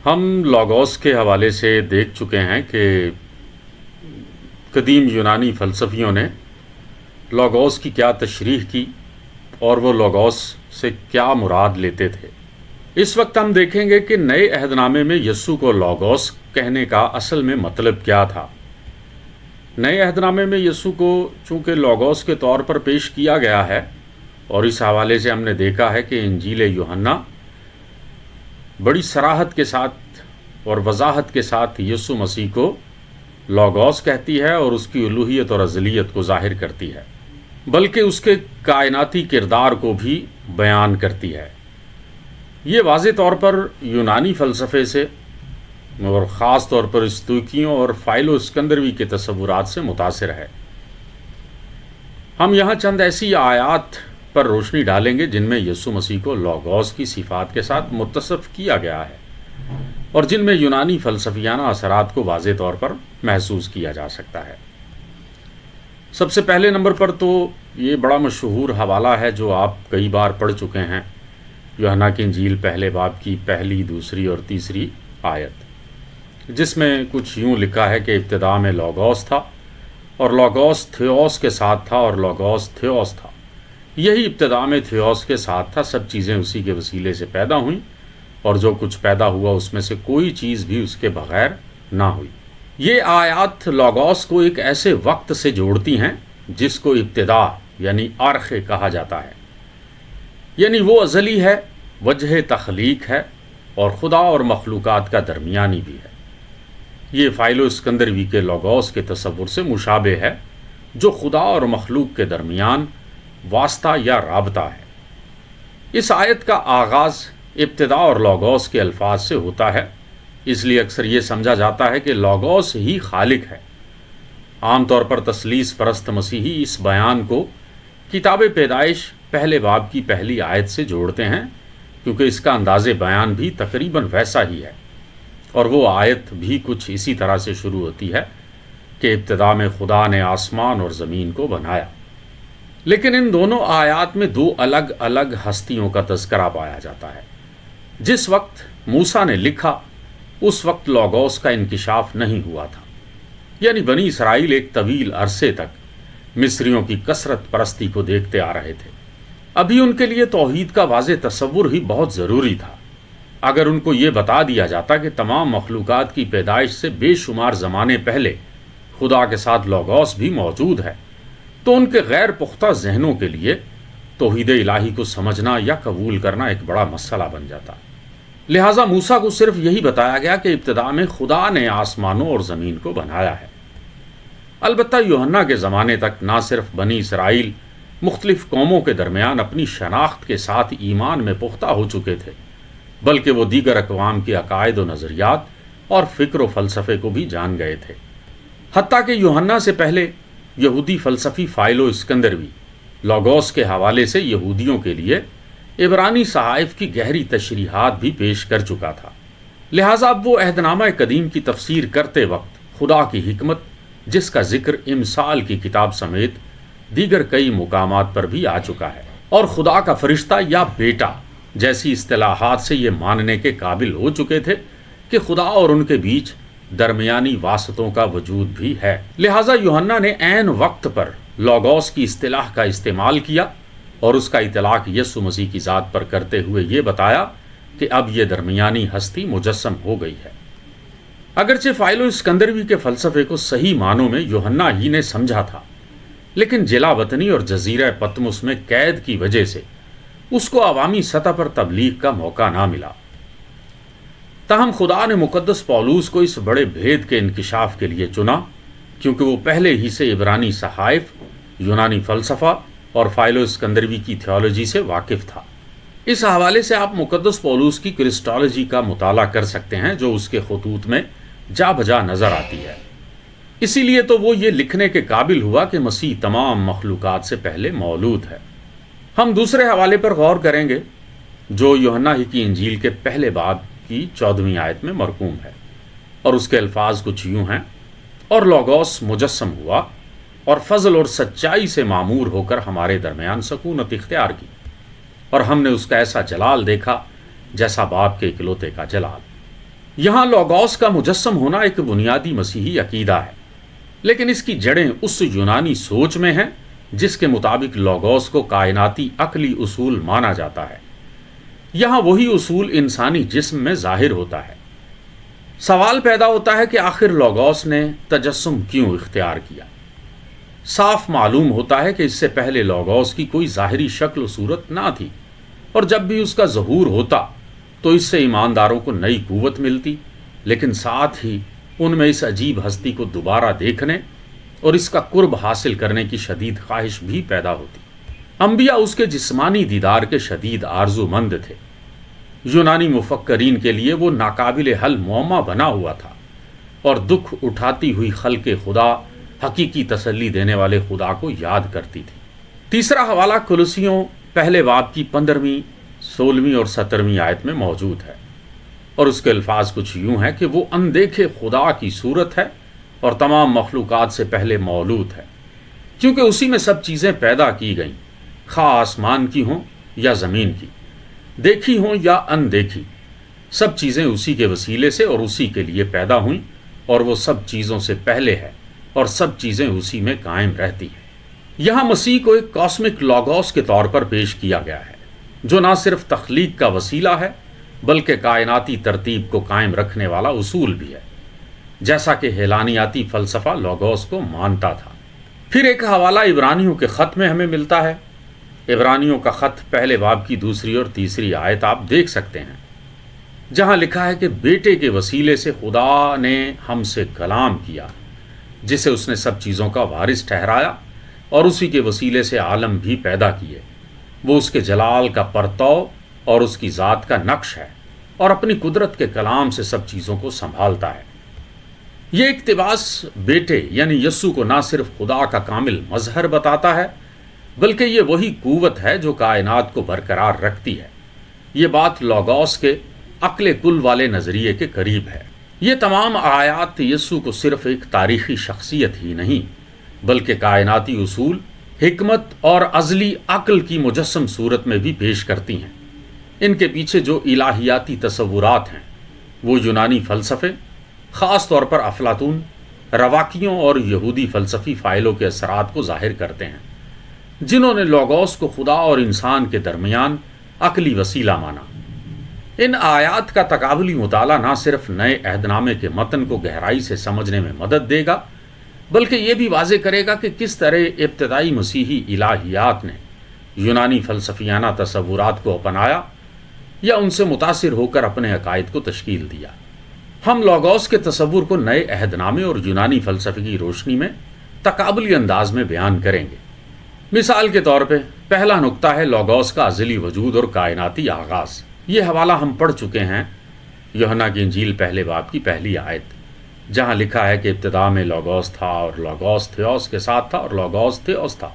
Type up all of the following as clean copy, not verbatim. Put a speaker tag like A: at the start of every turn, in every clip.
A: ہم لاگوس کے حوالے سے دیکھ چکے ہیں کہ قدیم یونانی فلسفیوں نے لاگوس کی کیا تشریح کی اور وہ لاگوس سے کیا مراد لیتے تھے۔ اس وقت ہم دیکھیں گے کہ نئے عہد نامے میں یسوع کو لاگوس کہنے کا اصل میں مطلب کیا تھا۔ نئے عہد نامے میں یسوع کو چونکہ لاگوس کے طور پر پیش کیا گیا ہے، اور اس حوالے سے ہم نے دیکھا ہے کہ انجیل یوحنا بڑی صراحت کے ساتھ اور وضاحت کے ساتھ یسوع مسیح کو لاگوس کہتی ہے اور اس کی الوہیت اور ازلیت کو ظاہر کرتی ہے، بلکہ اس کے کائناتی کردار کو بھی بیان کرتی ہے۔ یہ واضح طور پر یونانی فلسفے سے اور خاص طور پر استویکیوں اور فائلو اسکندروی کے تصورات سے متاثر ہے۔ ہم یہاں چند ایسی آیات پر روشنی ڈالیں گے جن میں یسوع مسیح کو لاگوس کی صفات کے ساتھ متصف کیا گیا ہے اور جن میں یونانی فلسفیانہ اثرات کو واضح طور پر محسوس کیا جا سکتا ہے۔ سب سے پہلے نمبر پر تو یہ بڑا مشہور حوالہ ہے جو آپ کئی بار پڑھ چکے ہیں، یوحنا کی انجیل پہلے باب کی پہلی، دوسری اور تیسری آیت، جس میں کچھ یوں لکھا ہے کہ ابتدا میں لاگوس تھا اور لاگوس تھیوس کے ساتھ تھا اور لاگوس تھیوس تھا۔ یہی ابتدا میں تھیوس کے ساتھ تھا، سب چیزیں اسی کے وسیلے سے پیدا ہوئیں اور جو کچھ پیدا ہوا اس میں سے کوئی چیز بھی اس کے بغیر نہ ہوئی۔ یہ آیات لاگوس کو ایک ایسے وقت سے جوڑتی ہیں جس کو ابتدا یعنی آرخے کہا جاتا ہے، یعنی وہ ازلی ہے، وجہ تخلیق ہے اور خدا اور مخلوقات کا درمیانی بھی ہے۔ یہ فائلو اسکندروی کے لاگوس کے تصور سے مشابہ ہے جو خدا اور مخلوق کے درمیان واسطہ یا رابطہ ہے۔ اس آیت کا آغاز ابتدا اور لاگوس کے الفاظ سے ہوتا ہے، اس لیے اکثر یہ سمجھا جاتا ہے کہ لاگوس ہی خالق ہے۔ عام طور پر تثلیث پرست مسیحی اس بیان کو کتاب پیدائش پہلے باب کی پہلی آیت سے جوڑتے ہیں، کیونکہ اس کا انداز بیان بھی تقریباً ویسا ہی ہے، اور وہ آیت بھی کچھ اسی طرح سے شروع ہوتی ہے کہ ابتدا میں خدا نے آسمان اور زمین کو بنایا۔ لیکن ان دونوں آیات میں دو الگ الگ ہستیوں کا تذکرہ پایا جاتا ہے۔ جس وقت موسیٰ نے لکھا اس وقت لاگوس کا انکشاف نہیں ہوا تھا، یعنی بنی اسرائیل ایک طویل عرصے تک مصریوں کی کثرت پرستی کو دیکھتے آ رہے تھے۔ ابھی ان کے لیے توحید کا واضح تصور ہی بہت ضروری تھا۔ اگر ان کو یہ بتا دیا جاتا کہ تمام مخلوقات کی پیدائش سے بے شمار زمانے پہلے خدا کے ساتھ لاگوس بھی موجود ہے، تو ان کے غیر پختہ ذہنوں کے لیے توحید الہی کو سمجھنا یا قبول کرنا ایک بڑا مسئلہ بن جاتا۔ لہٰذا موسیٰ کو صرف یہی بتایا گیا کہ ابتدا میں خدا نے آسمانوں اور زمین کو بنایا ہے۔ البتہ یوحنا کے زمانے تک نہ صرف بنی اسرائیل مختلف قوموں کے درمیان اپنی شناخت کے ساتھ ایمان میں پختہ ہو چکے تھے، بلکہ وہ دیگر اقوام کے عقائد و نظریات اور فکر و فلسفے کو بھی جان گئے تھے۔ حتیٰ کہ یوحنا سے پہلے یہودی فلسفی فائلو اسکندروی لاگوس کے حوالے سے یہودیوں کے لیے عبرانی صحائف کی گہری تشریحات بھی پیش کر چکا تھا۔ لہٰذا اب وہ عہد نامہ قدیم کی تفسیر کرتے وقت خدا کی حکمت، جس کا ذکر امثال کی کتاب سمیت دیگر کئی مقامات پر بھی آ چکا ہے، اور خدا کا فرشتہ یا بیٹا جیسی اصطلاحات سے یہ ماننے کے قابل ہو چکے تھے کہ خدا اور ان کے بیچ درمیانی واسطوں کا وجود بھی ہے۔ لہٰذا یوحنا نے عین وقت پر لاگوس کی اصطلاح کا استعمال کیا اور اس کا اطلاق یسوع مسیح کی ذات پر کرتے ہوئے یہ بتایا کہ اب یہ درمیانی ہستی مجسم ہو گئی ہے۔ اگرچہ فائلو اسکندروی کے فلسفے کو صحیح معنوں میں یوحنا ہی نے سمجھا تھا، لیکن جلا وطنی اور جزیرہ پطمس میں قید کی وجہ سے اس کو عوامی سطح پر تبلیغ کا موقع نہ ملا۔ تاہم خدا نے مقدس پولوس کو اس بڑے بھید کے انکشاف کے لیے چنا، کیونکہ وہ پہلے ہی سے عبرانی صحائف، یونانی فلسفہ اور فائلو اسکندروی کی تھیولوجی سے واقف تھا۔ اس حوالے سے آپ مقدس پولوس کی کرسٹالوجی کا مطالعہ کر سکتے ہیں جو اس کے خطوط میں جا بجا نظر آتی ہے۔ اسی لیے تو وہ یہ لکھنے کے قابل ہوا کہ مسیح تمام مخلوقات سے پہلے مولود ہے۔ ہم دوسرے حوالے پر غور کریں گے جو یوحنا ہی کی انجیل کے پہلے باب کی 14ویں آیت میں مرقوم ہے، اور اس کے الفاظ کچھ یوں ہیں: اور لاگوس مجسم ہوا اور فضل اور سچائی سے معمور ہو کر ہمارے درمیان سکونت اختیار کی، اور ہم نے اس کا ایسا جلال دیکھا جیسا باپ کے اکلوتے کا جلال۔ یہاں لوگوس کا مجسم ہونا ایک بنیادی مسیحی عقیدہ ہے، لیکن اس کی جڑیں اس یونانی سوچ میں ہیں جس کے مطابق لوگوس کو کائناتی عقلی اصول مانا جاتا ہے۔ یہاں وہی اصول انسانی جسم میں ظاہر ہوتا ہے۔ سوال پیدا ہوتا ہے کہ آخر لوگوس نے تجسم کیوں اختیار کیا؟ صاف معلوم ہوتا ہے کہ اس سے پہلے لوگوس کی کوئی ظاہری شکل و صورت نہ تھی، اور جب بھی اس کا ظہور ہوتا تو اس سے ایمانداروں کو نئی قوت ملتی، لیکن ساتھ ہی ان میں اس عجیب ہستی کو دوبارہ دیکھنے اور اس کا قرب حاصل کرنے کی شدید خواہش بھی پیدا ہوتی۔ انبیاء اس کے جسمانی دیدار کے شدید آرزو مند تھے۔ یونانی مفکرین کے لیے وہ ناقابل حل معمہ بنا ہوا تھا، اور دکھ اٹھاتی ہوئی خلق خدا حقیقی تسلی دینے والے خدا کو یاد کرتی تھی۔ تیسرا حوالہ کولوسیوں پہلے باب کی 15ویں، 16ویں اور 17ویں آیت میں موجود ہے، اور اس کے الفاظ کچھ یوں ہیں کہ وہ اندیکھے خدا کی صورت ہے اور تمام مخلوقات سے پہلے مولود ہے، کیونکہ اسی میں سب چیزیں پیدا کی گئیں، خواہ آسمان کی ہوں یا زمین کی، دیکھی ہوں یا اندیکھی، سب چیزیں اسی کے وسیلے سے اور اسی کے لیے پیدا ہوئیں، اور وہ سب چیزوں سے پہلے ہے اور سب چیزیں اسی میں قائم رہتی ہیں۔ یہاں مسیح کو ایک کاسمک لوگوس کے طور پر پیش کیا گیا ہے، جو نہ صرف تخلیق کا وسیلہ ہے بلکہ کائناتی ترتیب کو قائم رکھنے والا اصول بھی ہے، جیسا کہ ہیلانیاتی فلسفہ لوگوس کو مانتا تھا۔ پھر ایک حوالہ عبرانیوں کے خط میں ہمیں ملتا ہے۔ عبرانیوں کا خط پہلے باب کی 2 اور 3 آیت آپ دیکھ سکتے ہیں، جہاں لکھا ہے کہ بیٹے کے وسیلے سے خدا نے ہم سے کلام کیا، جسے اس نے سب چیزوں کا وارث ٹھہرایا اور اسی کے وسیلے سے عالم بھی پیدا کیے۔ وہ اس کے جلال کا پرتو اور اس کی ذات کا نقش ہے، اور اپنی قدرت کے کلام سے سب چیزوں کو سنبھالتا ہے۔ یہ اقتباس بیٹے یعنی یسوع کو نہ صرف خدا کا کامل مظہر بتاتا ہے، بلکہ یہ وہی قوت ہے جو کائنات کو برقرار رکھتی ہے۔ یہ بات لوگوس کے عقل کل والے نظریے کے قریب ہے۔ یہ تمام آیات یسوع کو صرف ایک تاریخی شخصیت ہی نہیں، بلکہ کائناتی اصول، حکمت اور ازلی عقل کی مجسم صورت میں بھی پیش کرتی ہیں۔ ان کے پیچھے جو الہیاتی تصورات ہیں وہ یونانی فلسفے، خاص طور پر افلاطون، رواقیوں اور یہودی فلسفی فائلوں کے اثرات کو ظاہر کرتے ہیں، جنہوں نے لوگوس کو خدا اور انسان کے درمیان عقلی وسیلہ مانا۔ ان آیات کا تقابلی مطالعہ نہ صرف نئے عہد نامے کے متن کو گہرائی سے سمجھنے میں مدد دے گا، بلکہ یہ بھی واضح کرے گا کہ کس طرح ابتدائی مسیحی الہیات نے یونانی فلسفیانہ تصورات کو اپنایا یا ان سے متاثر ہو کر اپنے عقائد کو تشکیل دیا۔ ہم لوگوس کے تصور کو نئے عہد نامے اور یونانی فلسفے کی روشنی میں تقابلی انداز میں بیان کریں گے۔ مثال کے طور پہ پہلا نقطہ ہے لوگوس کا ازلی وجود اور کائناتی آغاز۔ یہ حوالہ ہم پڑھ چکے ہیں، یوحنا کی انجیل پہلے باب کی 1 آیت، جہاں لکھا ہے کہ ابتدا میں لوگوس تھا اور لوگوس تھیوس کے ساتھ تھا اور لوگوس تھیوس تھا۔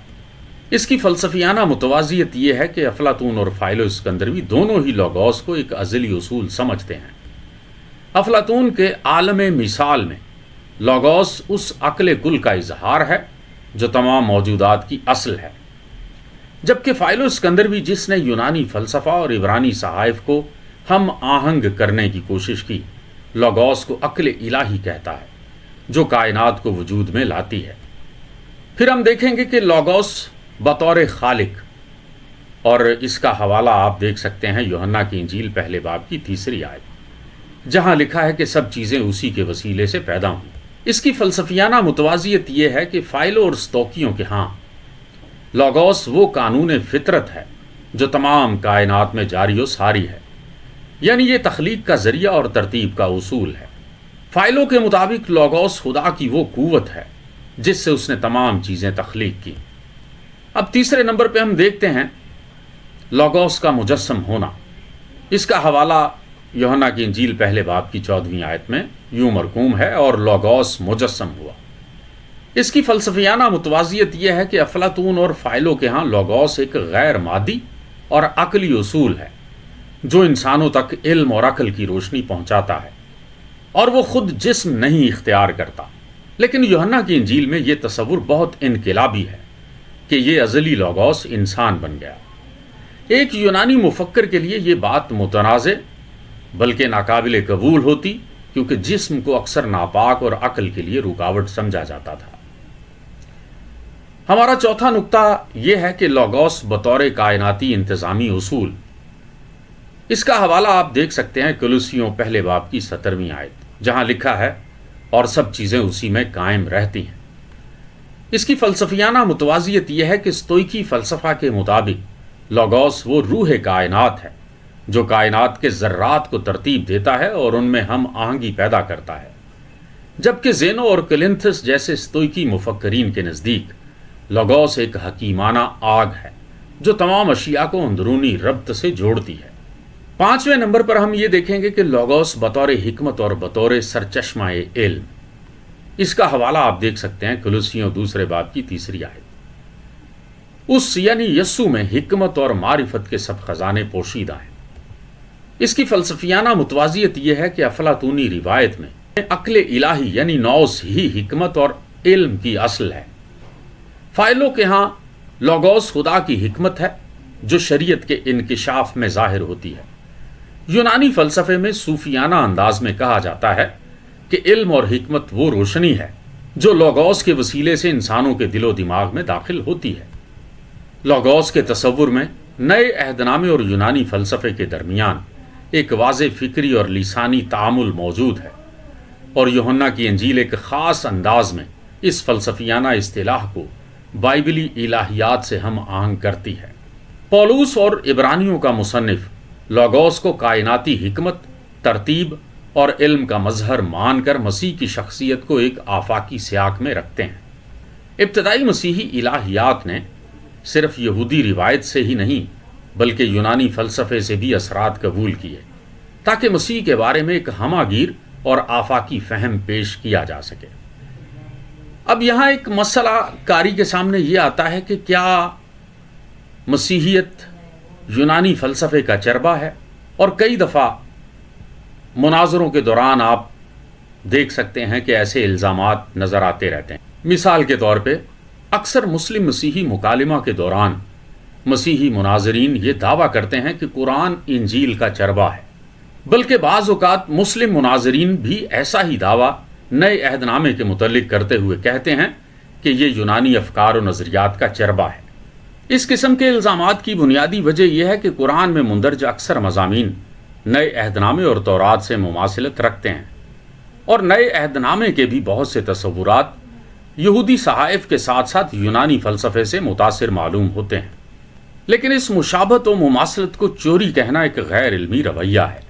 A: اس کی فلسفیانہ متوازیت یہ ہے کہ افلاطون اور فائلو اسکندروی دونوں ہی لوگوس کو ایک ازلی اصول سمجھتے ہیں۔ افلاطون کے عالم مثال میں لوگوس اس عقل کل کا اظہار ہے جو تمام موجودات کی اصل ہے، جبکہ فائلو اسکندروی جس نے یونانی فلسفہ اور عبرانی صحائف کو ہم آہنگ کرنے کی کوشش کی، لوگوس کو عقل الہی کہتا ہے جو کائنات کو وجود میں لاتی ہے۔ پھر ہم دیکھیں گے کہ لوگوس بطور خالق، اور اس کا حوالہ آپ دیکھ سکتے ہیں یوحنا کی انجیل پہلے باب کی 3 آیت، جہاں لکھا ہے کہ سب چیزیں اسی کے وسیلے سے پیدا ہوئیں۔ اس کی فلسفیانہ متوازیت یہ ہے کہ فائلو اور ستوکیوں کے ہاں لوگوس وہ قانون فطرت ہے جو تمام کائنات میں جاری و ساری ہے، یعنی یہ تخلیق کا ذریعہ اور ترتیب کا اصول ہے۔ فائلوں کے مطابق لوگوس خدا کی وہ قوت ہے جس سے اس نے تمام چیزیں تخلیق کی۔ اب تیسرے نمبر پہ ہم دیکھتے ہیں لوگوس کا مجسم ہونا۔ اس کا حوالہ یوحنا کی انجیل پہلے باب کی 14ویں آیت میں یوں مرقوم ہے، اور لوگوس مجسم ہوا۔ اس کی فلسفیانہ متوازیت یہ ہے کہ افلاطون اور فائلوں کے ہاں لوگوس ایک غیر مادی اور عقلی اصول ہے جو انسانوں تک علم اور عقل کی روشنی پہنچاتا ہے، اور وہ خود جسم نہیں اختیار کرتا۔ لیکن یوحنا کی انجیل میں یہ تصور بہت انقلابی ہے کہ یہ ازلی لوگوس انسان بن گیا۔ ایک یونانی مفکر کے لیے یہ بات متنازع بلکہ ناقابل قبول ہوتی کیونکہ جسم کو اکثر ناپاک اور عقل کے لیے رکاوٹ سمجھا جاتا تھا۔ ہمارا چوتھا نقطہ یہ ہے کہ لوگوس بطور کائناتی انتظامی اصول، اس کا حوالہ آپ دیکھ سکتے ہیں کولوسیوں پہلے باب کی 17ویں آیت، جہاں لکھا ہے اور سب چیزیں اسی میں قائم رہتی ہیں۔ اس کی فلسفیانہ متوازیت یہ ہے کہ ستوئکی فلسفہ کے مطابق لوگوس وہ روح کائنات ہے جو کائنات کے ذرات کو ترتیب دیتا ہے اور ان میں ہم آہنگی پیدا کرتا ہے، جبکہ زینو اور کلنتھس جیسے ستوئکی مفکرین کے نزدیک لوگوس ایک حکیمانہ آگ ہے جو تمام اشیاء کو اندرونی ربط سے جوڑتی ہے۔ 5ویں نمبر پر ہم یہ دیکھیں گے کہ لوگوس بطور حکمت اور بطور سرچشمہ علم، اس کا حوالہ آپ دیکھ سکتے ہیں کولوسیوں 2 باب کی 3 آیت۔ اس یعنی یسوع میں حکمت اور معرفت کے سب خزانے پوشیدہ ہیں۔ اس کی فلسفیانہ متوازیت یہ ہے کہ افلاطونی روایت میں عقل الہی یعنی نوس ہی حکمت اور علم کی اصل ہے۔ فائلوں کے ہاں لوگوس خدا کی حکمت ہے جو شریعت کے انکشاف میں ظاہر ہوتی ہے۔ یونانی فلسفے میں صوفیانہ انداز میں کہا جاتا ہے کہ علم اور حکمت وہ روشنی ہے جو لوگوس کے وسیلے سے انسانوں کے دل و دماغ میں داخل ہوتی ہے۔ لوگوس کے تصور میں نئے عہد نامے اور یونانی فلسفے کے درمیان ایک واضح فکری اور لسانی تعامل موجود ہے، اور یوحنا کی انجیل ایک خاص انداز میں اس فلسفیانہ اصطلاح کو بائبلی الہیات سے ہم آہنگ کرتی ہے۔ پولوس اور عبرانیوں کا مصنف لوگوس کو کائناتی حکمت، ترتیب اور علم کا مظہر مان کر مسیح کی شخصیت کو ایک آفاقی سیاق میں رکھتے ہیں۔ ابتدائی مسیحی الہیات نے صرف یہودی روایت سے ہی نہیں بلکہ یونانی فلسفے سے بھی اثرات قبول کیے تاکہ مسیح کے بارے میں ایک ہمہ گیر اور آفاقی فہم پیش کیا جا سکے۔ اب یہاں ایک مسئلہ کاری کے سامنے یہ آتا ہے کہ کیا مسیحیت یونانی فلسفے کا چربہ ہے؟ اور کئی دفعہ مناظروں کے دوران آپ دیکھ سکتے ہیں کہ ایسے الزامات نظر آتے رہتے ہیں۔ مثال کے طور پہ اکثر مسلم مسیحی مکالمہ کے دوران مسیحی مناظرین یہ دعویٰ کرتے ہیں کہ قرآن انجیل کا چربہ ہے، بلکہ بعض اوقات مسلم مناظرین بھی ایسا ہی دعویٰ نئے عہد نامے کے متعلق کرتے ہوئے کہتے ہیں کہ یہ یونانی افکار و نظریات کا چربہ ہے۔ اس قسم کے الزامات کی بنیادی وجہ یہ ہے کہ قرآن میں مندرجہ اکثر مضامین نئے عہد نامے اور تورات سے مماثلت رکھتے ہیں، اور نئے عہد نامے کے بھی بہت سے تصورات یہودی صحائف کے ساتھ ساتھ یونانی فلسفے سے متاثر معلوم ہوتے ہیں۔ لیکن اس مشابہت و مماثلت کو چوری کہنا ایک غیر علمی رویہ ہے۔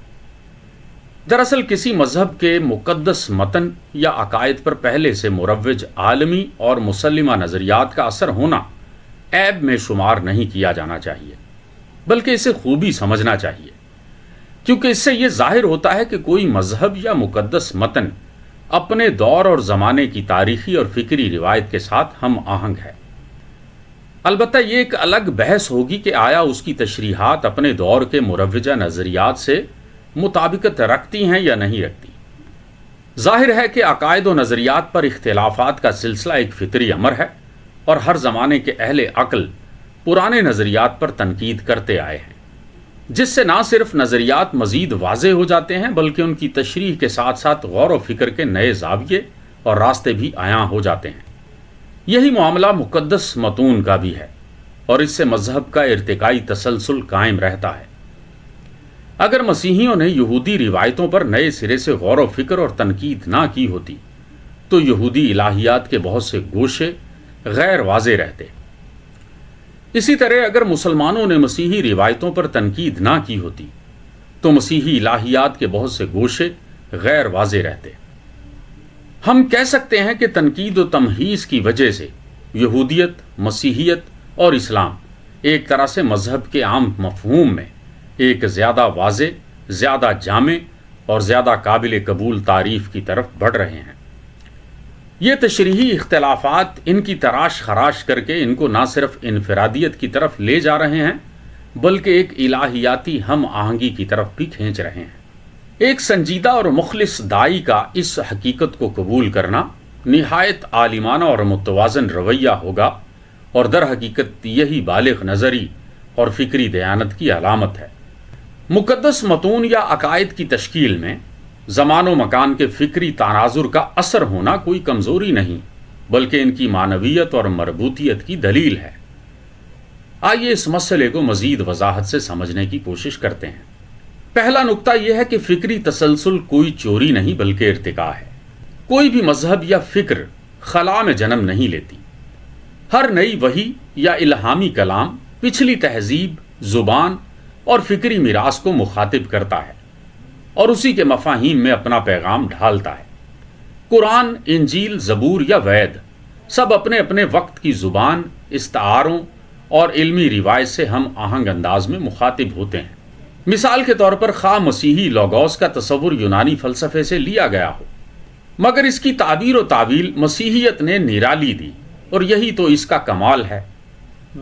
A: دراصل کسی مذہب کے مقدس متن یا عقائد پر پہلے سے مروج عالمی اور مسلمہ نظریات کا اثر ہونا عیب میں شمار نہیں کیا جانا چاہیے، بلکہ اسے خوبی سمجھنا چاہیے، کیونکہ اس سے یہ ظاہر ہوتا ہے کہ کوئی مذہب یا مقدس متن اپنے دور اور زمانے کی تاریخی اور فکری روایت کے ساتھ ہم آہنگ ہے۔ البتہ یہ ایک الگ بحث ہوگی کہ آیا اس کی تشریحات اپنے دور کے مروجہ نظریات سے مطابقت رکھتی ہیں یا نہیں رکھتی۔ ظاہر ہے کہ عقائد و نظریات پر اختلافات کا سلسلہ ایک فطری امر ہے، اور ہر زمانے کے اہل عقل پرانے نظریات پر تنقید کرتے آئے ہیں، جس سے نہ صرف نظریات مزید واضح ہو جاتے ہیں بلکہ ان کی تشریح کے ساتھ ساتھ غور و فکر کے نئے زاویے اور راستے بھی عیاں ہو جاتے ہیں۔ یہی معاملہ مقدس متون کا بھی ہے، اور اس سے مذہب کا ارتقائی تسلسل قائم رہتا ہے۔ اگر مسیحیوں نے یہودی روایتوں پر نئے سرے سے غور و فکر اور تنقید نہ کی ہوتی تو یہودی الہیات کے بہت سے گوشے غیر واضح رہتے۔ اسی طرح اگر مسلمانوں نے مسیحی روایتوں پر تنقید نہ کی ہوتی تو مسیحی الہیات کے بہت سے گوشے غیر واضح رہتے۔ ہم کہہ سکتے ہیں کہ تنقید و تمہیز کی وجہ سے یہودیت، مسیحیت اور اسلام ایک طرح سے مذہب کے عام مفہوم میں ایک زیادہ واضح، زیادہ جامع اور زیادہ قابل قبول تعریف کی طرف بڑھ رہے ہیں۔ یہ تشریحی اختلافات ان کی تراش خراش کر کے ان کو نہ صرف انفرادیت کی طرف لے جا رہے ہیں بلکہ ایک الہیاتی ہم آہنگی کی طرف بھی کھینچ رہے ہیں۔ ایک سنجیدہ اور مخلص داعی کا اس حقیقت کو قبول کرنا نہایت عالمانہ اور متوازن رویہ ہوگا، اور در حقیقت یہی بالغ نظری اور فکری دیانت کی علامت ہے۔ مقدس متون یا عقائد کی تشکیل میں زمان و مکان کے فکری تناظر کا اثر ہونا کوئی کمزوری نہیں بلکہ ان کی معنویت اور مربوطیت کی دلیل ہے۔ آئیے اس مسئلے کو مزید وضاحت سے سمجھنے کی کوشش کرتے ہیں۔ پہلا نقطہ یہ ہے کہ فکری تسلسل کوئی چوری نہیں بلکہ ارتقاء ہے۔ کوئی بھی مذہب یا فکر خلا میں جنم نہیں لیتی۔ ہر نئی وحی یا الہامی کلام پچھلی تہذیب، زبان اور فکری میراث کو مخاطب کرتا ہے اور اسی کے مفاہیم میں اپنا پیغام ڈھالتا ہے۔ قرآن، انجیل، زبور یا وید سب اپنے اپنے وقت کی زبان، استعاروں اور علمی روایت سے ہم آہنگ انداز میں مخاطب ہوتے ہیں۔ مثال کے طور پر خواہ مسیحی لوگوس کا تصور یونانی فلسفے سے لیا گیا ہو، مگر اس کی تعبیر و تعویل مسیحیت نے نرالی دی، اور یہی تو اس کا کمال ہے۔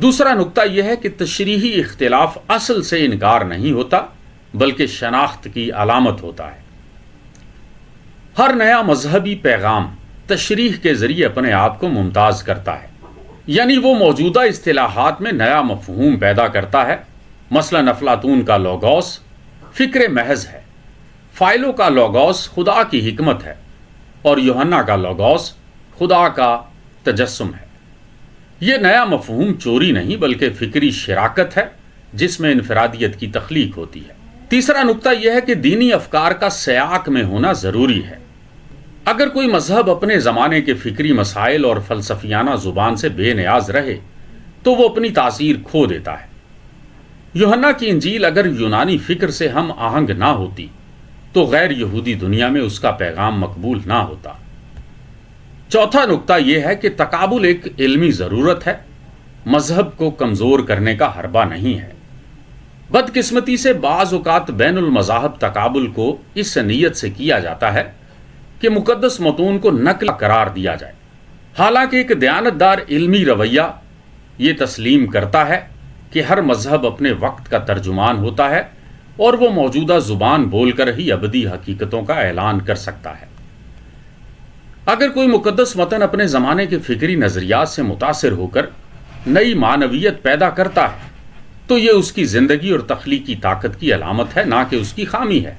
A: دوسرا نقطہ یہ ہے کہ تشریحی اختلاف اصل سے انکار نہیں ہوتا بلکہ شناخت کی علامت ہوتا ہے۔ ہر نیا مذہبی پیغام تشریح کے ذریعے اپنے آپ کو ممتاز کرتا ہے، یعنی وہ موجودہ اصطلاحات میں نیا مفہوم پیدا کرتا ہے۔ مثلا افلاطون کا لوگوس فکر محض ہے، فائلو کا لوگوس خدا کی حکمت ہے، اور یوحنا کا لوگوس خدا کا تجسم ہے۔ یہ نیا مفہوم چوری نہیں بلکہ فکری شراکت ہے جس میں انفرادیت کی تخلیق ہوتی ہے۔ تیسرا نقطہ یہ ہے کہ دینی افکار کا سیاق میں ہونا ضروری ہے۔ اگر کوئی مذہب اپنے زمانے کے فکری مسائل اور فلسفیانہ زبان سے بے نیاز رہے تو وہ اپنی تاثیر کھو دیتا ہے۔ یوحنا کی انجیل اگر یونانی فکر سے ہم آہنگ نہ ہوتی تو غیر یہودی دنیا میں اس کا پیغام مقبول نہ ہوتا۔ چوتھا نقطہ یہ ہے کہ تقابل ایک علمی ضرورت ہے، مذہب کو کمزور کرنے کا حربہ نہیں ہے۔ بدقسمتی سے بعض اوقات بین المذاہب تقابل کو اس نیت سے کیا جاتا ہے کہ مقدس متون کو نقل قرار دیا جائے، حالانکہ ایک دیانتدار علمی رویہ یہ تسلیم کرتا ہے کہ ہر مذہب اپنے وقت کا ترجمان ہوتا ہے اور وہ موجودہ زبان بول کر ہی ابدی حقیقتوں کا اعلان کر سکتا ہے۔ اگر کوئی مقدس متن اپنے زمانے کے فکری نظریات سے متاثر ہو کر نئی معنویت پیدا کرتا ہے تو یہ اس کی زندگی اور تخلیقی طاقت کی علامت ہے، نہ کہ اس کی خامی ہے۔